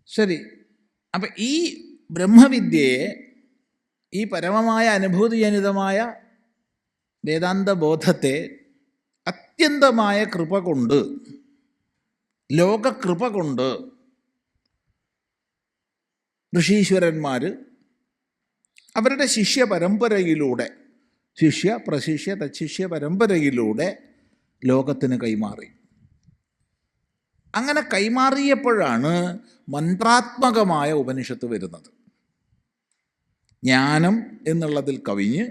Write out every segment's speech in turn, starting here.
ശരി. അപ്പം ഈ ബ്രഹ്മവിദ്യയെ, ഈ പരമമായ അനുഭൂതിജനിതമായ വേദാന്ത ബോധത്തെ അത്യന്തമായ കൃപ കൊണ്ട്, ലോകകൃപ കൊണ്ട് ഋഷീശ്വരന്മാർ അവരുടെ ശിഷ്യ പരമ്പരയിലൂടെ, ശിഷ്യ പ്രശിഷ്യ തച്ഛിഷ്യ പരമ്പരയിലൂടെ ലോകത്തിന് കൈമാറി. അങ്ങനെ കൈമാറിയപ്പോഴാണ് മന്ത്രാത്മകമായ ഉപനിഷത്ത് വരുന്നത്. ജ്ഞാനം എന്നുള്ളതിൽ കവിഞ്ഞ്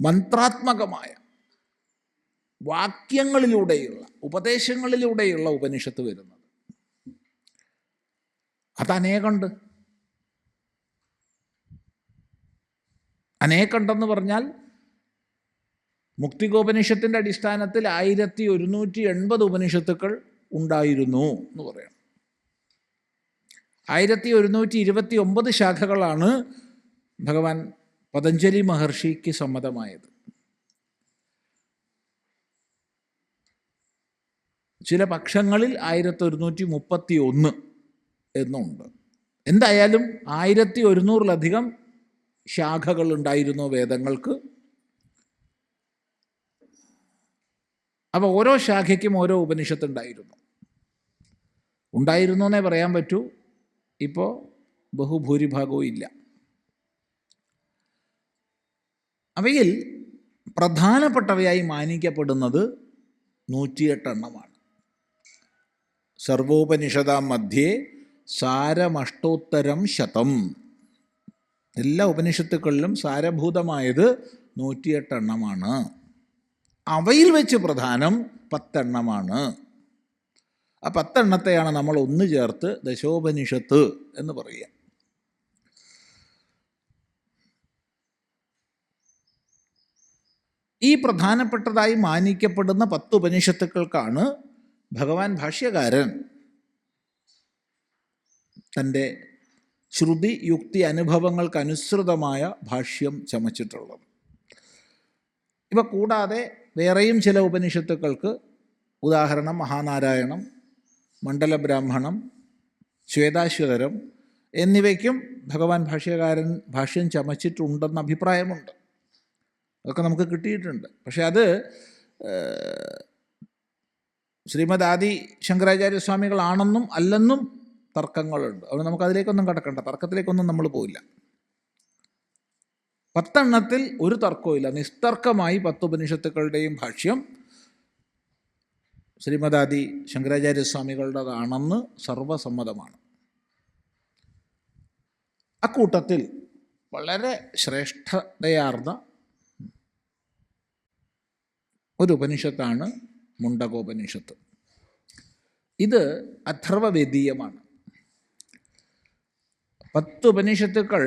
മന്ത്രാത്മകമായ വാക്യങ്ങളിലൂടെയുള്ള, ഉപദേശങ്ങളിലൂടെയുള്ള ഉപനിഷത്ത് വരുന്നത്. അതനേകമുണ്ട്. അനേകമുണ്ടെന്ന് പറഞ്ഞാൽ മുക്തികോപനിഷത്തിൻ്റെ അടിസ്ഥാനത്തിൽ 1180 ഉപനിഷത്തുക്കൾ ഉണ്ടായിരുന്നു എന്ന് പറയാം. 1129 ശാഖകളാണ് ഭഗവാൻ പതഞ്ജലി മഹർഷിക്ക് സമ്മതമായത്. ചില പക്ഷങ്ങളിൽ 1131 എന്നുണ്ട്. എന്തായാലും 1100-ലധികം ശാഖകൾ ഉണ്ടായിരുന്നു വേദങ്ങൾക്ക്. അപ്പോൾ ഓരോ ശാഖയ്ക്കും ഓരോ ഉപനിഷത്ത് ഉണ്ടായിരുന്നു എന്നേ പറയാൻ പറ്റൂ. ഇപ്പോൾ ബഹുഭൂരിഭാഗവും ഇല്ല. അവയിൽ പ്രധാനപ്പെട്ടവയായി മാനിക്കപ്പെടുന്നത് 108 എണ്ണമാണ്. സർവോപനിഷദാം മധ്യേ സാരമഷ്ടോത്തരം ശതം. എല്ലാ ഉപനിഷത്തുക്കളിലും സാരഭൂതമായത് 108 എണ്ണമാണ്. അവയിൽ വെച്ച് പ്രധാനം 10 എണ്ണമാണ്. ആ 10 എണ്ണത്തെയാണ് നമ്മൾ ഒന്ന് ചേർത്ത് ദശോപനിഷത്ത് എന്ന് പറയുക. ഈ പ്രധാനപ്പെട്ടതായി മാനിക്കപ്പെടുന്ന 10 ഉപനിഷത്തുക്കൾക്കാണ് ഭഗവാൻ ഭാഷ്യകാരൻ തൻ്റെ ശ്രുതി യുക്തി അനുഭവങ്ങൾക്കനുസൃതമായ ഭാഷ്യം ചമച്ചിട്ടുള്ളത്. ഇവ കൂടാതെ വേറെയും ചില ഉപനിഷത്തുക്കൾക്ക്, ഉദാഹരണം മഹാനാരായണം, മണ്ഡലബ്രാഹ്മണം, ശ്വേതാശ്വതരം എന്നിവയ്ക്കും ഭഗവാൻ ഭാഷ്യകാരൻ ഭാഷ്യം ചമച്ചിട്ടുണ്ടെന്ന അഭിപ്രായമുണ്ട്. അതൊക്കെ നമുക്ക് കിട്ടിയിട്ടുണ്ട്. പക്ഷെ അത് ശ്രീമദ് ആദി ശങ്കരാചാര്യസ്വാമികളാണെന്നും അല്ലെന്നും തർക്കങ്ങളുണ്ട്. അതുകൊണ്ട് നമുക്കതിലേക്കൊന്നും കടക്കണ്ട, തർക്കത്തിലേക്കൊന്നും നമ്മൾ പോയില്ല. 10 എണ്ണത്തിൽ ഒരു തർക്കവും. നിസ്തർക്കമായി 10 ഉപനിഷത്തുക്കളുടെയും ഭാഷ്യം ശ്രീമദാദി ശങ്കരാചാര്യസ്വാമികളുടേതാണെന്ന് സർവസമ്മതമാണ്. അക്കൂട്ടത്തിൽ വളരെ ശ്രേഷ്ഠതയാർന്ന ഒരു ഉപനിഷത്താണ് മുണ്ടകോപനിഷത്ത്. ഇത് അഥർവവേദീയമാണ്. 10 ഉപനിഷത്തുക്കൾ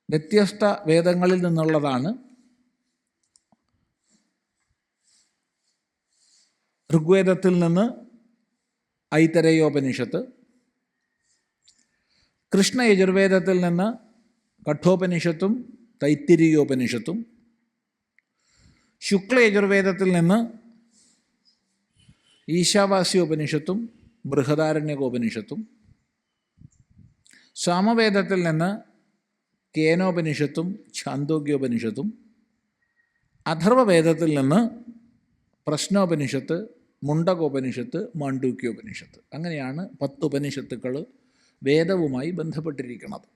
വ്യത്യസ്ത വേദങ്ങളിൽ നിന്നുള്ളതാണ്. ഋഗ്വേദത്തിൽ നിന്ന് ഐതരേയോപനിഷത്ത്, കൃഷ്ണയജുർവേദത്തിൽ നിന്ന് കഠോപനിഷത്തും തൈത്തിരീയോപനിഷത്തും, ശുക്ലയജുർവേദത്തിൽ നിന്ന് ഈശാവാസ്യോപനിഷത്തും ബൃഹദാരണ്യകോപനിഷത്തും, സാമവേദത്തിൽ നിന്ന് കേനോപനിഷത്തും ഛാന്തോഗ്യോപനിഷത്തും, അഥർവവേദത്തിൽ നിന്ന് പ്രശ്നോപനിഷത്ത്, മുണ്ടകോപനിഷത്ത്, മാണ്ഡൂക്യോപനിഷത്ത്. അങ്ങനെയാണ് 10 ഉപനിഷത്തുക്കൾ വേദവുമായി ബന്ധപ്പെട്ടിരിക്കുന്നത്.